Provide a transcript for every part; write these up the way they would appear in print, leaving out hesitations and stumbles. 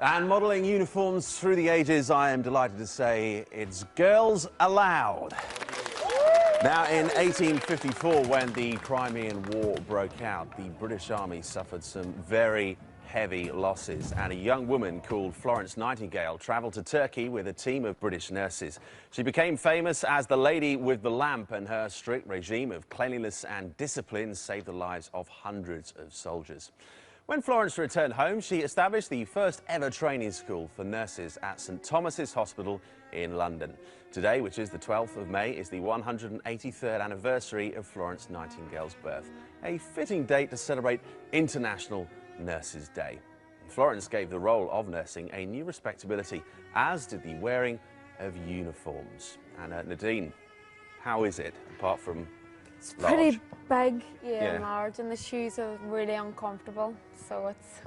And modelling uniforms through the ages, I am delighted to say it's Girls Aloud. Now, in 1854, when the Crimean War broke out, the British Army suffered some very heavy losses, and a young woman called Florence Nightingale travelled to Turkey with a team of British nurses. She became famous as the Lady with the Lamp, and her strict regime of cleanliness and discipline saved the lives of hundreds of soldiers. When Florence returned home, she established the first ever training school for nurses at St Thomas's Hospital in London. Today, which is the 12th of May, is the 183rd anniversary of Florence Nightingale's birth, a fitting date to celebrate International Nurses' Day. Florence gave the role of nursing a new respectability, as did the wearing of uniforms. And Nadine, how is it, apart from It's large? pretty big, and large, and the shoes are really uncomfortable, so it's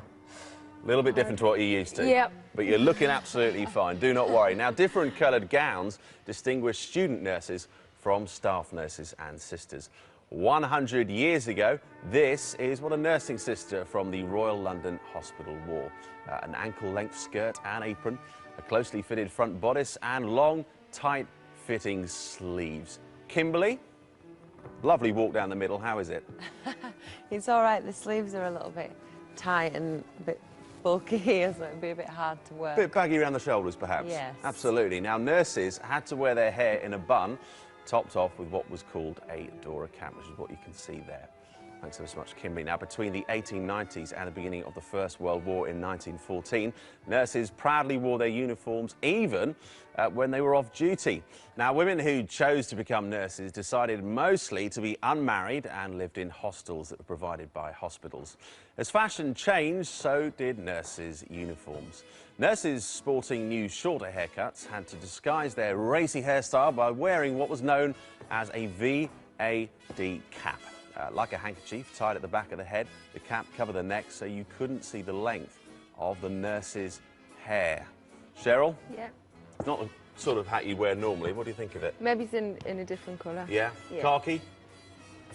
A little bit different to what you're used to. Yep. But you're looking absolutely fine, do not worry. Now, different coloured gowns distinguish student nurses from staff nurses and sisters. 100 years ago, this is what a nursing sister from the Royal London Hospital wore. An ankle-length skirt and apron, a closely fitted front bodice and long, tight-fitting sleeves. Kimberly, lovely walk down the middle, how is it? It's all right, the sleeves are a little bit tight and a bit bulky here, so it'd be a bit hard to wear. A bit baggy around the shoulders, perhaps? Yes. Absolutely. Now, nurses had to wear their hair in a bun, topped off with what was called a Dora cap, which is what you can see there. Thanks ever so much, Kimberly. Now, between the 1890s and the beginning of the First World War in 1914, nurses proudly wore their uniforms even when they were off duty. Now, women who chose to become nurses decided mostly to be unmarried and lived in hostels that were provided by hospitals. As fashion changed, so did nurses' uniforms. Nurses sporting new, shorter haircuts had to disguise their racy hairstyle by wearing what was known as a V.A.D. cap. Like a handkerchief tied at the back of the head, the cap covered the neck so you couldn't see the length of the nurse's hair. Cheryl? Yeah. It's not the sort of hat you wear normally. What do you think of it? Maybe it's in a different colour. Yeah? Khaki?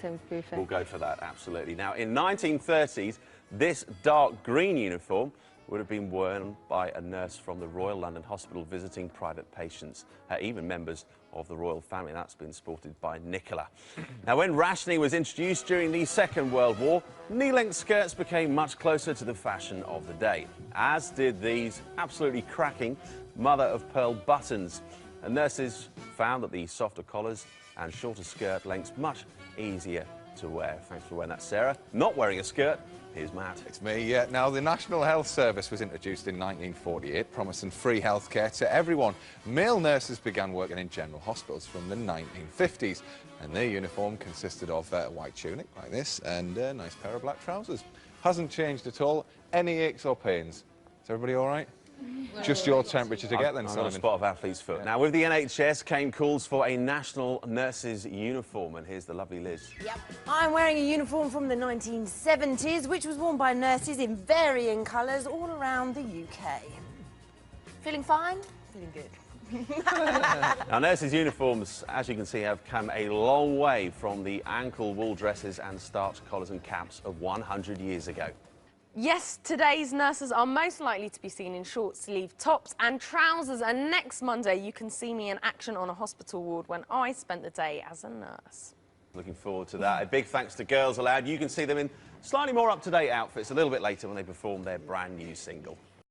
Sounds perfect. We'll go for that, absolutely. Now, in 1930s, this dark green uniform would have been worn by a nurse from the Royal London Hospital visiting private patients, even members of the royal family. That's been sported by Nicola. Now, when rationing was introduced during the Second World War, knee-length skirts became much closer to the fashion of the day, as did these absolutely cracking mother-of-pearl buttons. And nurses found that the softer collars and shorter skirt lengths much easier to wear. Thanks for wearing that, Sarah. Not wearing a skirt, here's Matt. It's me, yeah. Now, the National Health Service was introduced in 1948, promising free healthcare to everyone. Male nurses began working in general hospitals from the 1950s, and their uniform consisted of a white tunic, like this, and a nice pair of black trousers. Hasn't changed at all. Any aches or pains? Is everybody all right? Just your temperature to get then, I've got a Simon. spot of athlete's foot. Now, with the NHS came calls for a national nurses' uniform, and here's the lovely Liz. Yep. I'm wearing a uniform from the 1970s, which was worn by nurses in varying colours all around the UK. Feeling fine? Feeling good. Now, nurses' uniforms, as you can see, have come a long way from the ankle wool dresses and starched collars and caps of 100 years ago. Yes, today's nurses are most likely to be seen in short-sleeve tops and trousers, and next Monday you can see me in action on a hospital ward when I spent the day as a nurse. Looking forward to that. A big thanks to Girls Aloud. You can see them in slightly more up-to-date outfits a little bit later when they perform their brand new single.